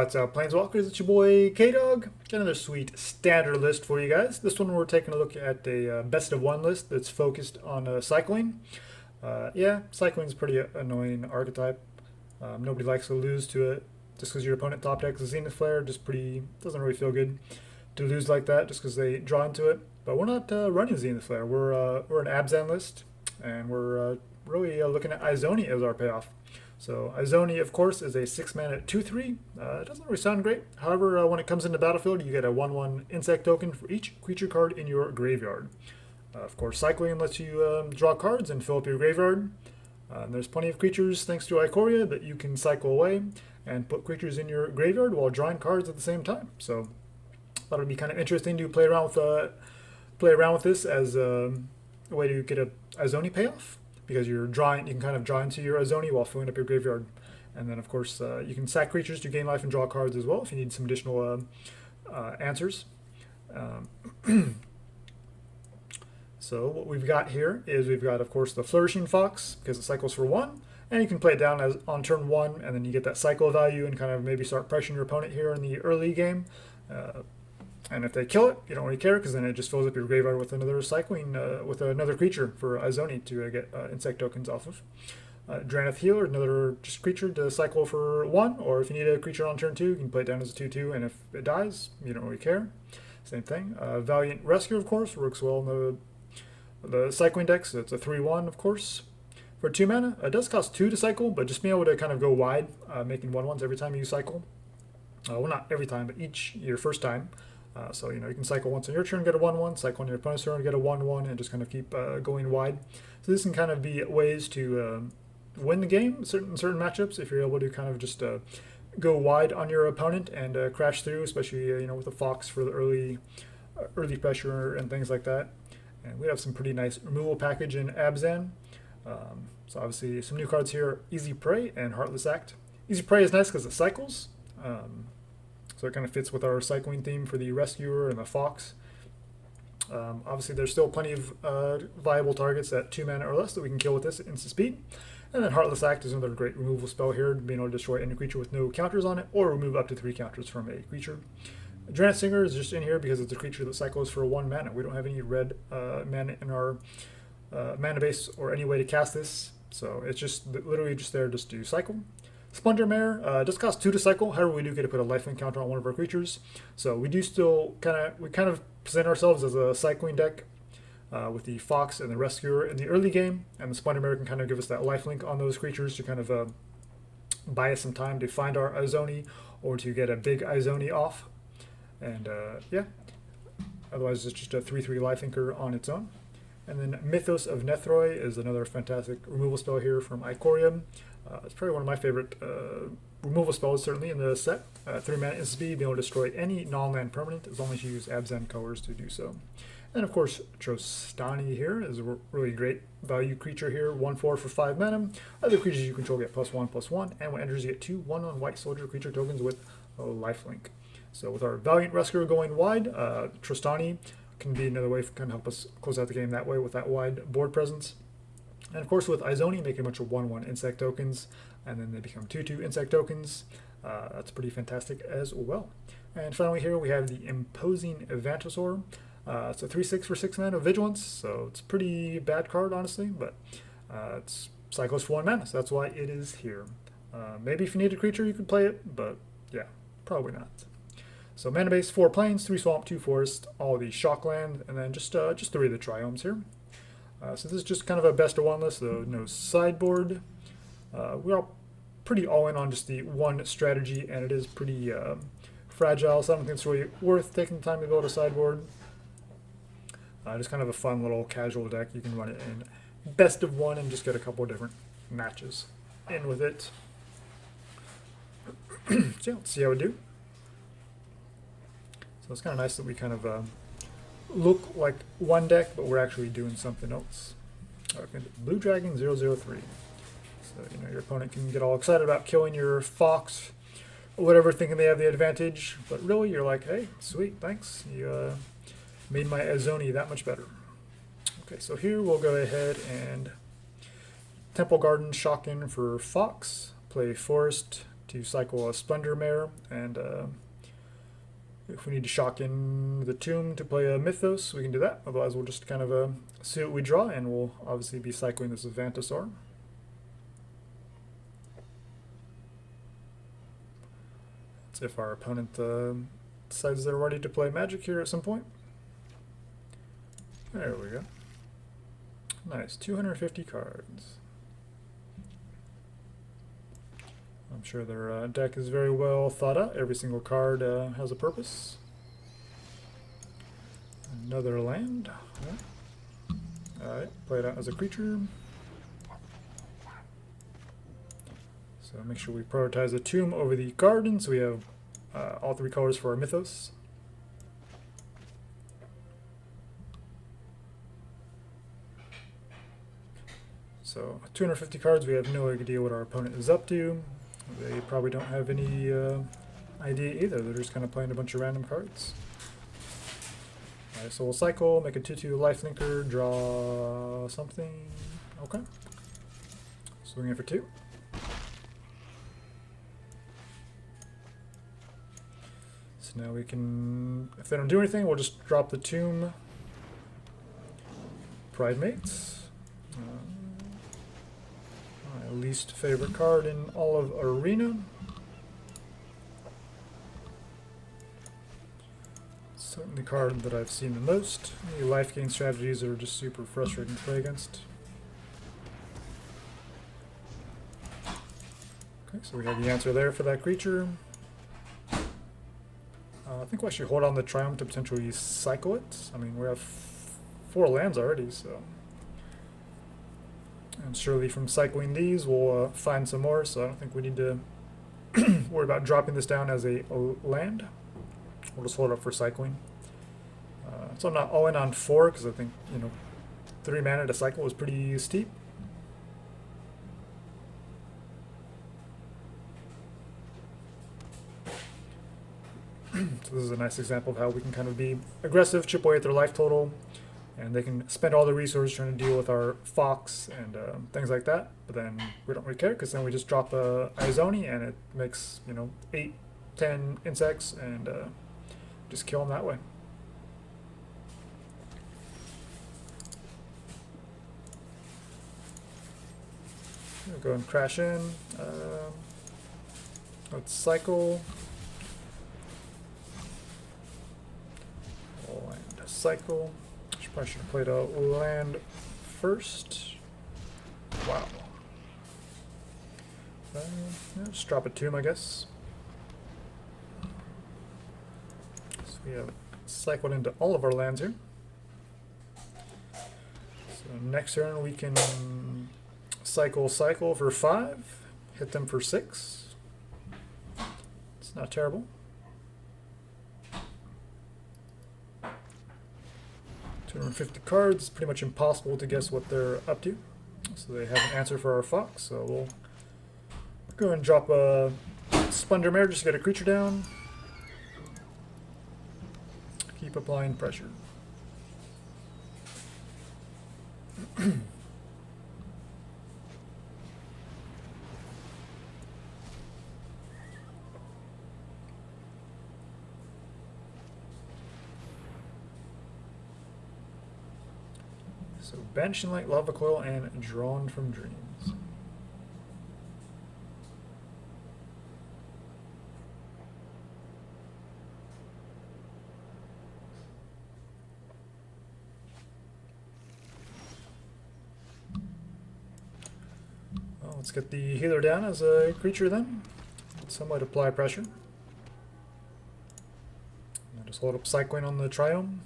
What's up, Planeswalkers? It's your boy K-Dog. Got another sweet standard list for you guys. This one we're taking a look at a best of one list that's focused on cycling. Yeah, cycling's a pretty annoying archetype. Nobody likes to lose to it just because your opponent top decks a Zenith Flare. Doesn't really feel good to lose like that just because they draw into it. But we're not running Zenith Flare. We're an Abzan list, and we're really looking at Izoni as our payoff. So Izoni, of course, is a 6-mana 2/3. It doesn't really sound great. However, when it comes into battlefield, you get a 1/1 insect token for each creature card in your graveyard. Of course, cycling lets you draw cards and fill up your graveyard. There's plenty of creatures, thanks to Ikoria, that you can cycle away and put creatures in your graveyard while drawing cards at the same time. So I thought it'd be kind of interesting to play around with this as a way to get a Izoni payoff. Because you can kind of draw into your Izoni while filling up your graveyard. And then, of course, you can sack creatures to gain life and draw cards as well if you need some additional answers. So what we've got here is we've got, of course, the Flourishing Fox, because it cycles for 1. And you can play it down as on turn 1, and then you get that cycle value and kind of maybe start pressuring your opponent here in the early game. And if they kill it, you don't really care because then it just fills up your graveyard with another with another creature for Izoni to get insect tokens off of. Drannith Healer, another just creature to cycle for 1, or if you need a creature on turn 2, you can play it down as a 2/2, and if it dies, you don't really care. Same thing. Valiant Rescuer, of course, works well in the cycling decks. So it's a 3/1, of course. For 2 mana, it does cost 2 to cycle, but just being able to kind of go wide, making 1/1s every time you cycle. Well, not every time, but your first time. So, you can cycle once on your turn, get a 1/1, cycle on your opponent's turn, get a 1/1, and just kind of keep going wide. So this can kind of be ways to win the game, certain matchups, if you're able to kind of just go wide on your opponent and crash through, especially, with a Fox for the early pressure and things like that. And we have some pretty nice removal package in Abzan. So obviously some new cards here, Easy Prey and Heartless Act. Easy Prey is nice because it cycles. So it kind of fits with our cycling theme for the Rescuer and the Fox. Obviously, there's still plenty of viable targets at 2 mana or less that we can kill with this at instant speed. And then Heartless Act is another great removal spell here, being able to destroy any creature with no counters on it, or remove up to 3 counters from a creature. Drannith Stinger is just in here because it's a creature that cycles for 1 mana. We don't have any red mana in our mana base or any way to cast this, so it's just literally just there just to cycle. Splendor Mare does cost 2 to cycle. However, we do get to put a lifelink counter on one of our creatures. So we do still kind of present ourselves as a cycling deck with the Fox and the Rescuer in the early game, and the Splendor Mare can kind of give us that lifelink on those creatures to kind of buy us some time to find our Izoni or to get a big Izoni off. And yeah, otherwise it's just a 3/3 lifelinker on its own. And then Mythos of Nethroi is another fantastic removal spell here from Ikoria. It's probably one of my favorite removal spells, certainly, in the set. 3 mana instant speed, being able to destroy any non-land permanent, as long as you use Abzan colors to do so. And of course, Trostani here is a really great value creature here. 1/4 for 5 mana. Other creatures you control get +1/+1, and when enters you get 2 1/1 white soldier creature tokens with a lifelink. So with our Valiant Rescuer going wide, Trostani can be another way to kind of help us close out the game that way with that wide board presence. And of course with Izoni, making a bunch of 1/1 insect tokens, and then they become 2/2 insect tokens. That's pretty fantastic as well. And finally here we have the Imposing Vantasaur. It's a 3/6 for 6 mana Vigilance, so it's a pretty bad card, honestly, but it's cycles for 1 mana, so that's why it is here. Maybe if you need a creature, you could play it, but yeah, probably not. So mana base, 4 plains, 3 swamp, 2 forest, all the shockland, and then just 3 of the triomes here. So this is just kind of a best of one list, so no sideboard. We're all pretty all in on just the one strategy, and it is pretty fragile, so I don't think it's really worth taking the time to build a sideboard. Just kind of a fun little casual deck. You can run it in best of one and just get a couple of different matches in with it. So yeah, let's see how we do. So it's kind of nice that we kind of look like one deck, but we're actually doing something else. Okay, Blue Dragon 003. So your opponent can get all excited about killing your Fox or whatever, thinking they have the advantage, but really you're like, hey, sweet, thanks. You made my Izoni that much better. Okay, so here we'll go ahead and Temple Garden Shock in for Fox, play Forest to cycle a Splendor Mare, and if we need to shock in the Tomb to play a Mythos, we can do that. Otherwise, we'll just kind of see what we draw, and we'll obviously be cycling this Vantasaur. That's if our opponent decides they're ready to play Magic here at some point. There we go. Nice, 250 cards. I'm sure their deck is very well thought out. Every single card has a purpose. Another land. Alright, play it out as a creature. So make sure we prioritize the Tomb over the garden, so we have all three colors for our Mythos. So 250 cards, we have no idea what our opponent is up to. They probably don't have any idea either. They're just kind of playing a bunch of random cards. Alright, so we'll cycle, make a 2/2 lifelinker, draw something. Okay. Swing in for 2. So now we can, if they don't do anything, we'll just drop the Tomb. Pridemates. My least favorite card in all of Arena. Certainly the card that I've seen the most. The life gain strategies are just super frustrating to play against. Okay, so we have the answer there for that creature. I think we'll actually hold on the Triumph to potentially cycle it. I mean, we have 4 lands already, so. And surely from cycling these, we'll find some more, so I don't think we need to worry about dropping this down as a land. We'll just hold up for cycling. So I'm not all in on 4, because I think, 3 mana to cycle is pretty steep. So this is a nice example of how we can kind of be aggressive, chip away at their life total, and they can spend all the resources trying to deal with our Fox and things like that. But then we don't really care, because then we just drop a Izoni and it makes 8, 10 insects and just kill them that way. We'll go and crash in. Let's cycle. And cycle. Probably should have played a land first. Wow. Yeah, just drop a Tomb, I guess. So we have cycled into all of our lands here. So next turn we can cycle for 5, hit them for 6. It's not terrible. And 50 cards, it's pretty much impossible to guess what they're up to. So they have an answer for our Fox, so we'll go and drop a Splendor Mare just to get a creature down. Keep applying pressure. So Banishing Light, Lava Coil, and Drawn from Dreams. Well, let's get the healer down as a creature then. Somewhat apply pressure. And just hold up Cycling on the Triome.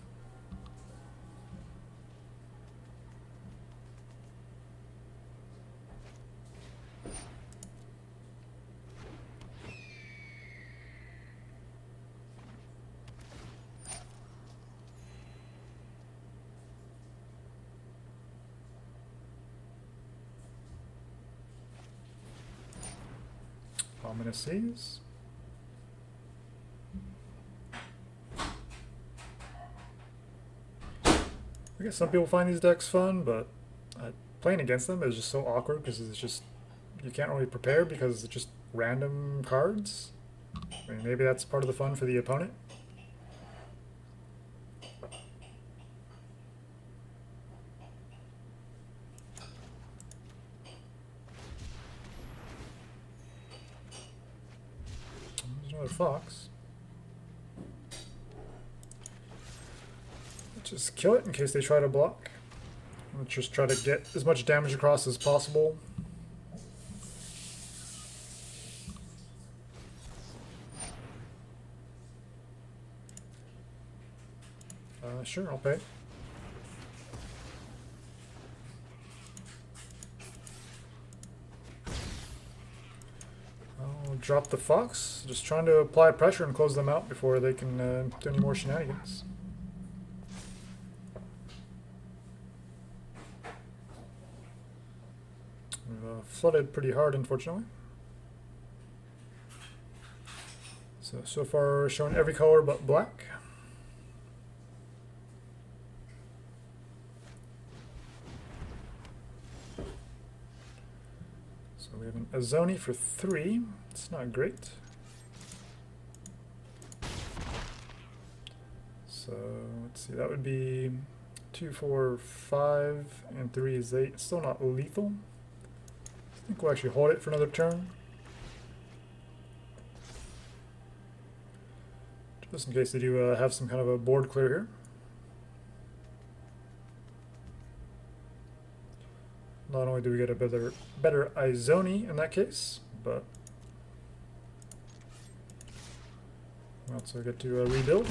Ominous Seas. I guess some people find these decks fun, but playing against them is just so awkward because it's just, you can't really prepare because it's just random cards. I mean, maybe that's part of the fun for the opponent. There's another fox. Let's just kill it in case they try to block. Let's just try to get as much damage across as possible. Sure, I'll pay. I'll drop the fox. Just trying to apply pressure and close them out before they can do any more shenanigans. We've flooded pretty hard, unfortunately. So far showing every color but black. We have an Izoni for 3. It's not great. So let's see, that would be 2, 4, 5, and 3 is 8. It's still not lethal. I think we'll actually hold it for another turn. Just in case they do have some kind of a board clear here. Not only do we get a better Izoni in that case, but we also get to rebuild.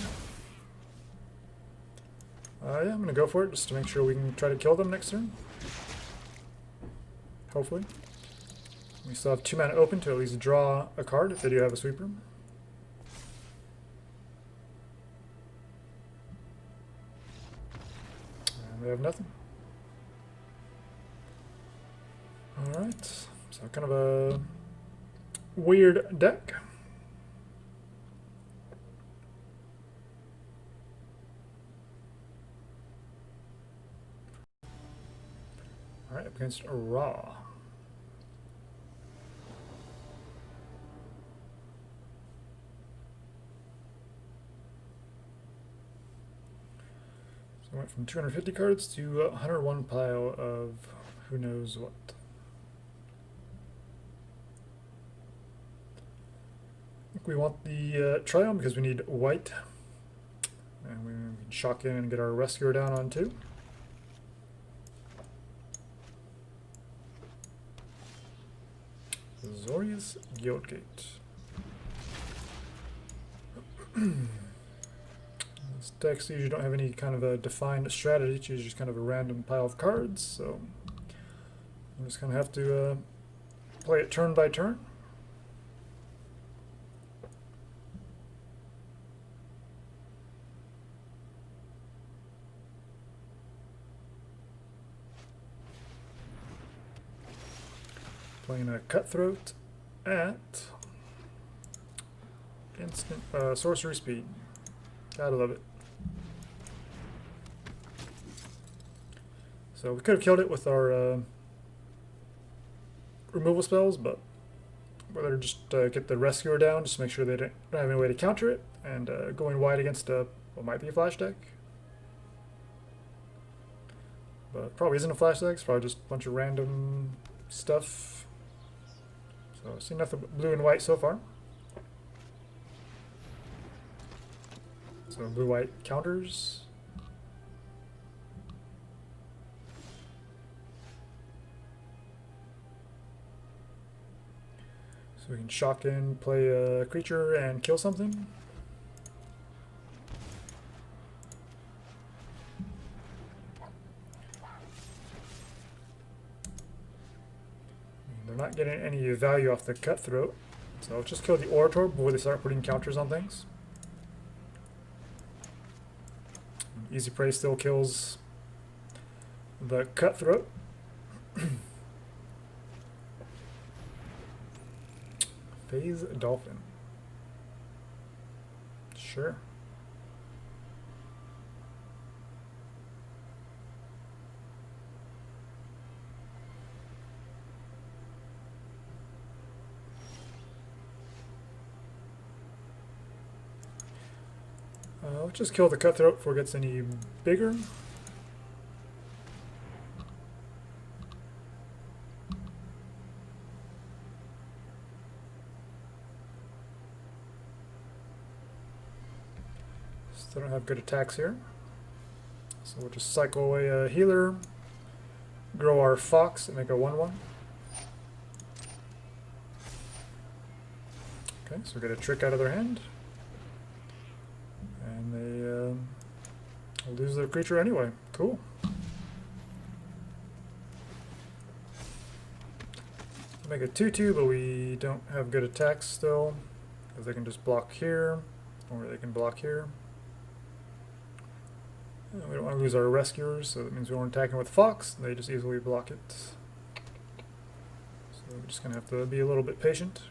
Yeah, I'm going to go for it just to make sure we can try to kill them next turn. Hopefully. We still have 2 mana open to at least draw a card if they do have a sweeper. And we have nothing. Alright, so kind of a weird deck. Alright, up against a Raw. So I went from 250 cards to 101 pile of who knows what. We want the Triome because we need white, and we can shock in and get our Rescuer down on 2. Azorius Guildgate. This deck usually don't have any kind of a defined strategy, it's usually just kind of a random pile of cards, so we just kind of have to play it turn by turn. Playing a Cutthroat at instant sorcery speed. Gotta love it. So we could have killed it with our removal spells, but we'd better just get the Rescuer down, just to make sure they don't have any way to counter it, and going wide against what might be a flash deck. But probably isn't a flash deck, it's probably just a bunch of random stuff. So I've seen nothing but blue and white so far. So blue-white counters. So we can shock in, play a creature, and kill something. They're not getting any value off the Cutthroat, so I'll just kill the Orator before they start putting counters on things. Easy Prey still kills the Cutthroat. Phase Dolphin. Sure. Let's just kill the Cutthroat before it gets any bigger. Still don't have good attacks here. So we'll just cycle away a healer, grow our Fox and make a 1/1. Okay, so we get a trick out of their hand. And they lose their creature anyway. Cool. Make a 2/2, but we don't have good attacks still, because they can just block here, or they can block here. And we don't want to lose our rescuers, so that means we weren't attacking with Fox. They just easily block it. So we're just going to have to be a little bit patient.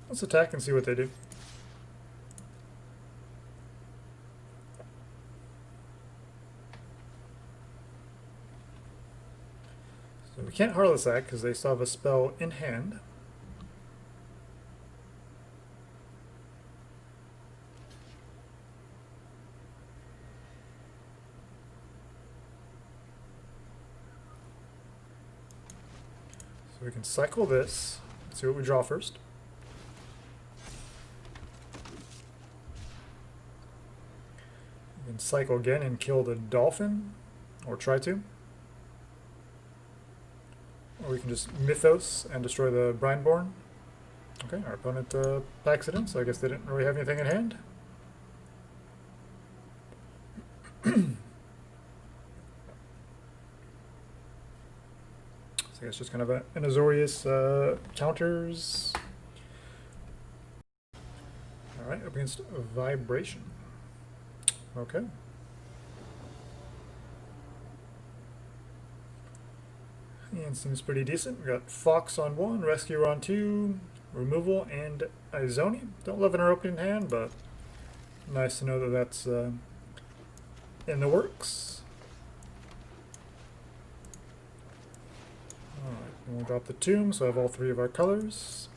Let's attack and see what they do. So we can't Heartless Act because they still have a spell in hand. So we can cycle this, see what we draw first. We can cycle again and kill the dolphin, or try to. Or we can just Mythos and destroy the Brindborn. Okay, our opponent packs it in, so I guess they didn't really have anything in hand. So I guess just kind of an Azorius counters. Alright, up against Vibration. Okay. And seems pretty decent. We got Fox on 1, Rescuer on 2, Removal, and Izoni. Don't love in our opening hand, but nice to know that that's in the works. Alright, and we'll drop the Tomb, so I have all 3 of our colors.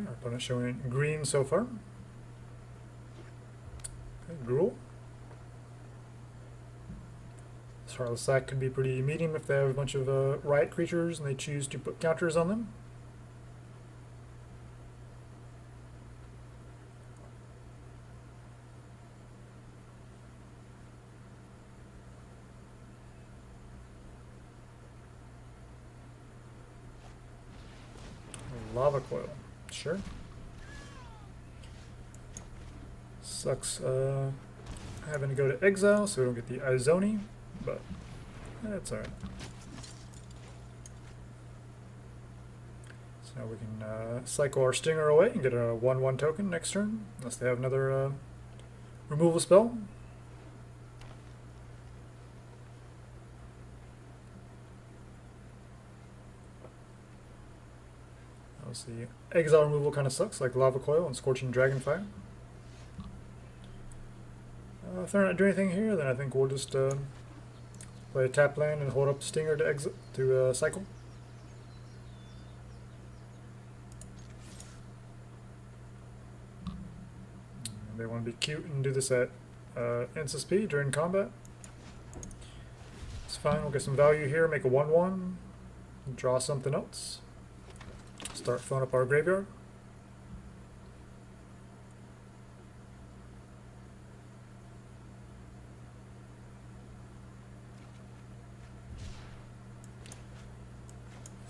Our opponent showing green so far. Okay, Gruul. This Heartless Act could be pretty medium if they have a bunch of riot creatures and they choose to put counters on them. Lava Coil. Sure. Sucks having to go to exile, so we don't get the Izoni, but that's alright. So now we can cycle our Stinger away and get a 1/1 token next turn, unless they have another removal spell. Obviously, exile removal kind of sucks, like Lava Coil and Scorching Dragonfire. If they're not doing anything here, then I think we'll just play a tap land and hold up Stinger to cycle. And they want to be cute and do this at instant speed during combat. It's fine, we'll get some value here, make a 1/1, draw something else. Start filling up our graveyard.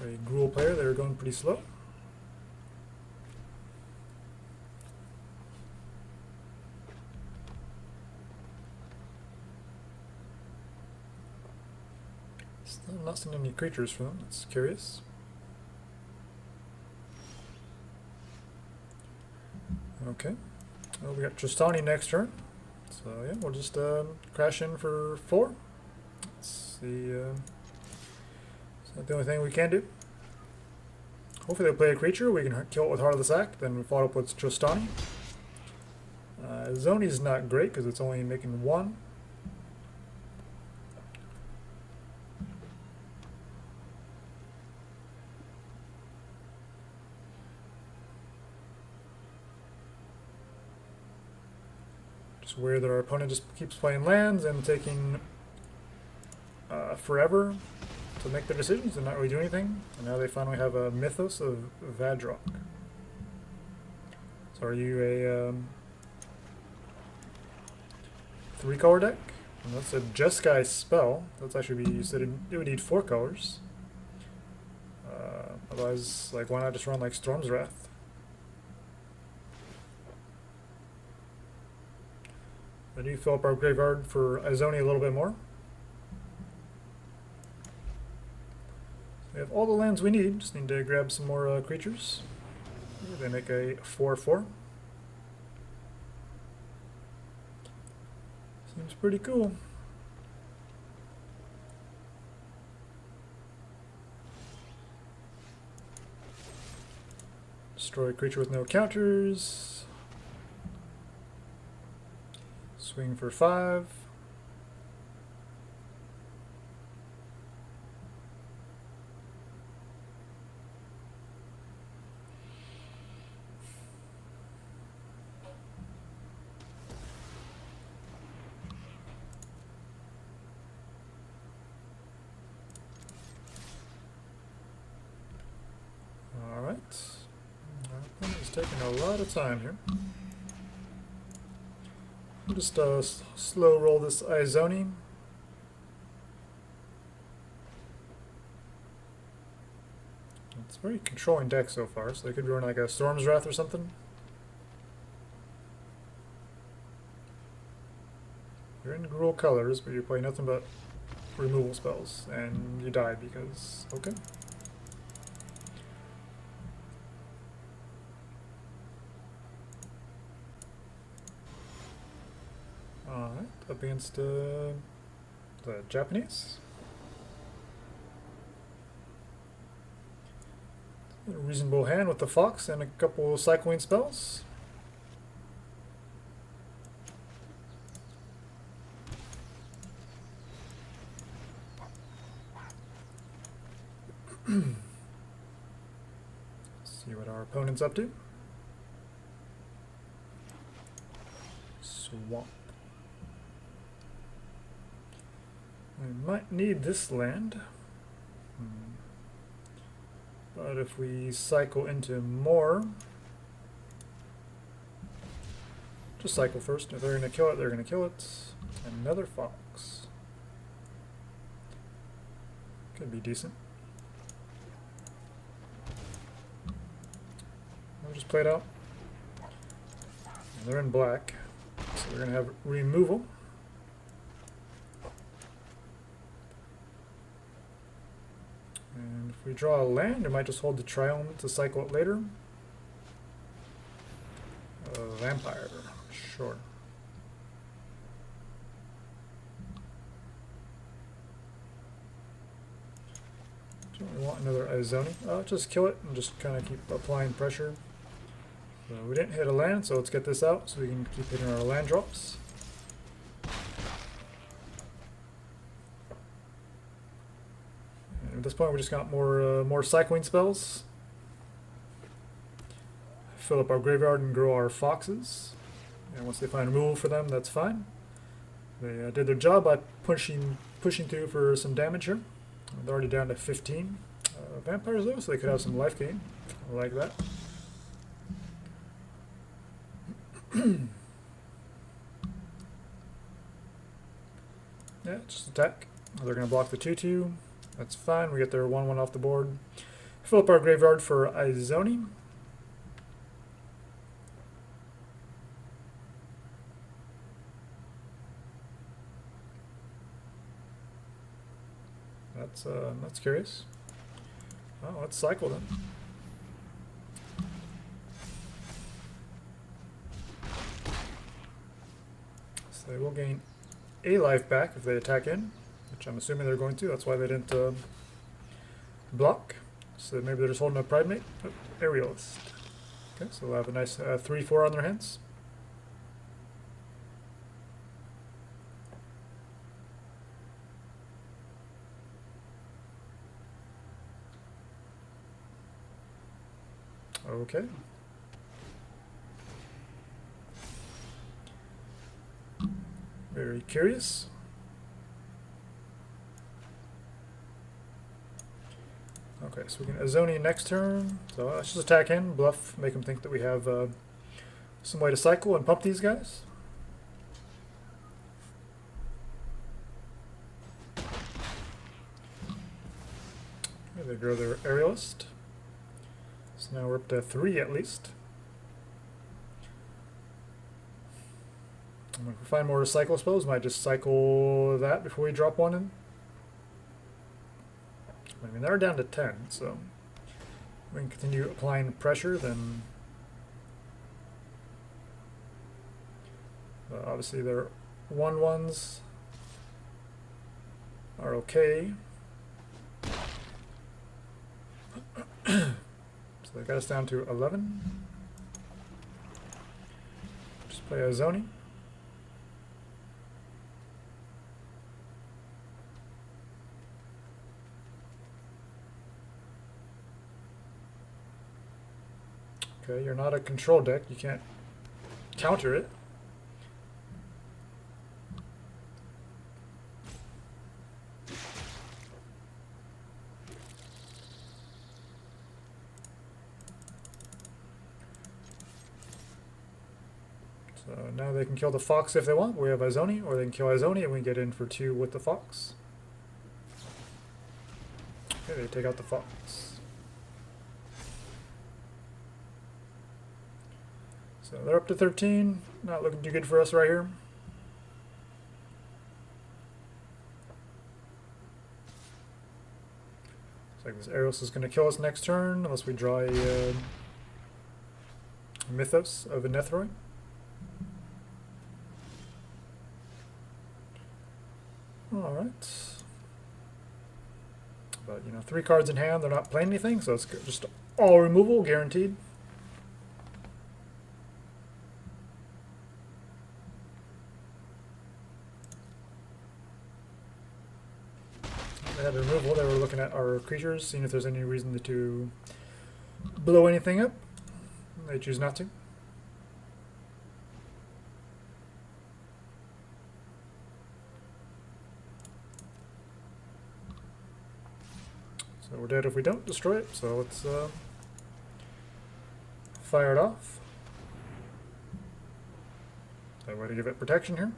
A Gruul player, they're going pretty slow. Still not seeing any creatures for them, that's curious. Okay. Well, we got Tristani next turn. So yeah, we'll just crash in for 4. Let's see. It's not the only thing we can do. Hopefully they'll play a creature. We can kill it with Heartless Act. Then we follow up with Trostani. Izoni's not great because it's only making 1. Just weird that our opponent just keeps playing lands and taking forever to make their decisions and not really do anything. And now they finally have a Mythos of Vadrok. So are you a 3-color deck? And that's a Jeskai spell. That's actually be used. It would need 4 colors. Otherwise, like, why not just run like Storm's Wrath? I do fill up our graveyard for Izoni a little bit more. We have all the lands we need. Just need to grab some more creatures. They make a 4/4. Seems pretty cool. Destroy a creature with no counters. Swing for 5. Alright. I think it's taking a lot of time here. I'll just slow roll this Izoni. It's a very controlling deck so far, so they could run like a Storm's Wrath or something. You're in Gruul colors, but you play nothing but removal spells, and you die because... okay. Alright, up against the Japanese. A reasonable hand with the Fox and a couple of cycling spells. See what our opponent's up to. Swamp. We might need this land. But if we cycle into more, just cycle first. If they're going to kill it, they're going to kill it. Another Fox. Could be decent. I'll just play it out. And they're in black, so they're going to have removal. And if we draw a land, we might just hold the Triome to cycle it later. Vampire, sure. Don't we want another Izoni? Just kill it and just kind of keep applying pressure. So we didn't hit a land, so let's get this out so we can keep hitting our land drops. At this point, we just got more cycling spells. Fill up our graveyard and grow our foxes. And once they find removal for them, that's fine. They did their job by pushing through for some damage here. They're already down to 15 vampires though, so they could have some life gain. I like that. Yeah, just attack. They're going to block the 2/2. That's fine. We get their 1/1 off the board. Fill up our graveyard for Izoni. That's curious. Oh, let's cycle then. So they will gain a life back if they attack in, which I'm assuming they're going to. That's why they didn't block. So maybe they're just holding a Pride Mate. Oh, Aerialist. Okay, so they'll have a nice 3-4 on their hands. Okay. Very curious. Okay, so we can Izoni next turn. So let's just attack in, bluff, make them think that we have some way to cycle and pump these guys. Okay, they grow their Aerialist. So now we're up to 3 at least. And if we find more to cycle, I suppose, might just cycle that before we drop one in. I mean, they're down to 10, so we can continue applying pressure, then obviously their 1/1s are okay. So they got us down to 11. Just play Izoni. Okay, you're not a control deck. You can't counter it. So now they can kill the Fox if they want. We have Izoni, or they can kill Izoni and we get in for 2 with the Fox. Okay, they take out the Fox. So they're up to 13. Not looking too good for us right here. Looks like this Aerialist is going to kill us next turn unless we draw a Mythos of Nethroi. Alright. But, you know, 3 cards in hand, they're not playing anything, so it's just all removal, guaranteed. They had removal, they were looking at our creatures, seeing if there's any reason to blow anything up. They choose not to. So we're dead if we don't destroy it, so let's fire it off. That way to give it protection here.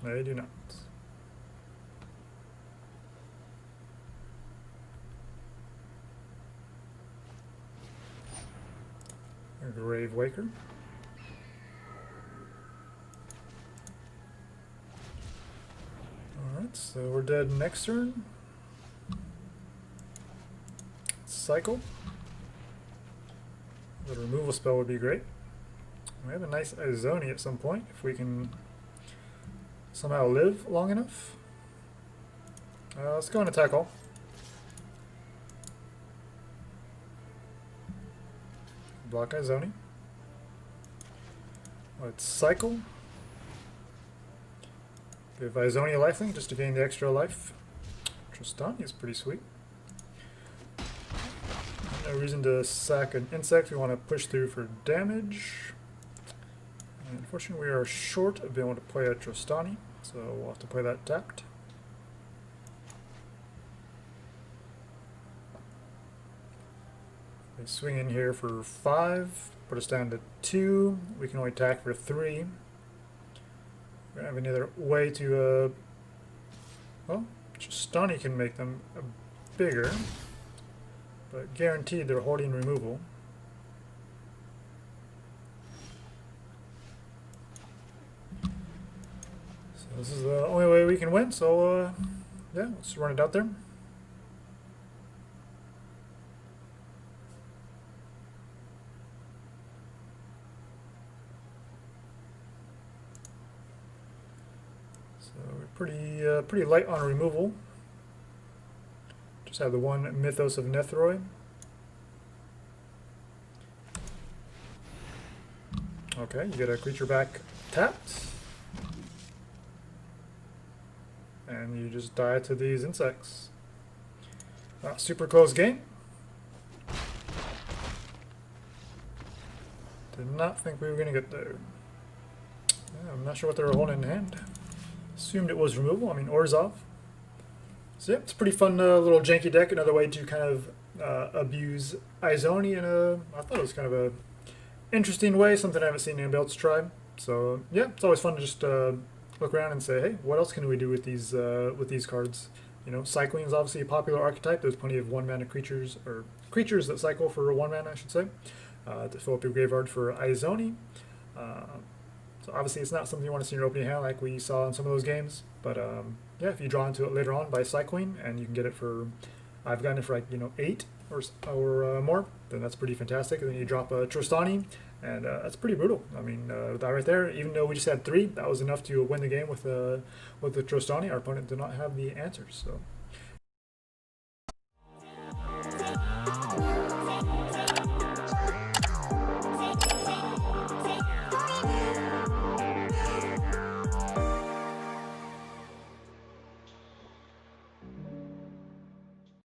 They do not. A Grave Waker. Alright, so we're dead next turn. Cycle. The removal spell would be great. We have a nice Izoni at some point if we can somehow live long enough. Let's go and attack all. Block Izoni. Let's cycle. Give Izoni a lifelink just to gain the extra life. Drannith is pretty sweet. No reason to sack an insect. We want to push through for damage. And unfortunately, we are short of being able to play a Drannith, so we'll have to play that tapped. They swing in here for 5, put us down to 2. We can only attack for 3. We don't have any other way to, well, Drannith can make them bigger, but guaranteed they're holding removal. So this is the only way we can win, so yeah, let's run it out there. we're pretty light on removal. Just have the one Mythos of Nethroi. Okay, you get a creature back tapped. And you just die to these insects. Super close game. Did not think we were going to get there. Yeah, I'm not sure what they were holding in hand. Assumed it was removal. I mean, Orzhov. So yeah, it's a pretty fun little janky deck. Another way to kind of abuse Izoni in I thought it was kind of a interesting way. Something I haven't seen anybody else try. So yeah, it's always fun to just look around and say, hey, what else can we do with these cards? You know, cycling is obviously a popular archetype. There's plenty of 1-mana creatures, or creatures that cycle for 1 mana, I should say, to fill up your graveyard for Izoni. So obviously it's not something you want to see in your opening hand like we saw in some of those games. But yeah, if you draw into it later on by cycling, and you can get it for, I've gotten it for like 8 or more, then that's pretty fantastic. And then you drop a Trostani, and that's pretty brutal. I mean, that right there, even though we just had 3, that was enough to win the game with the Trostani. Our opponent did not have the answers. So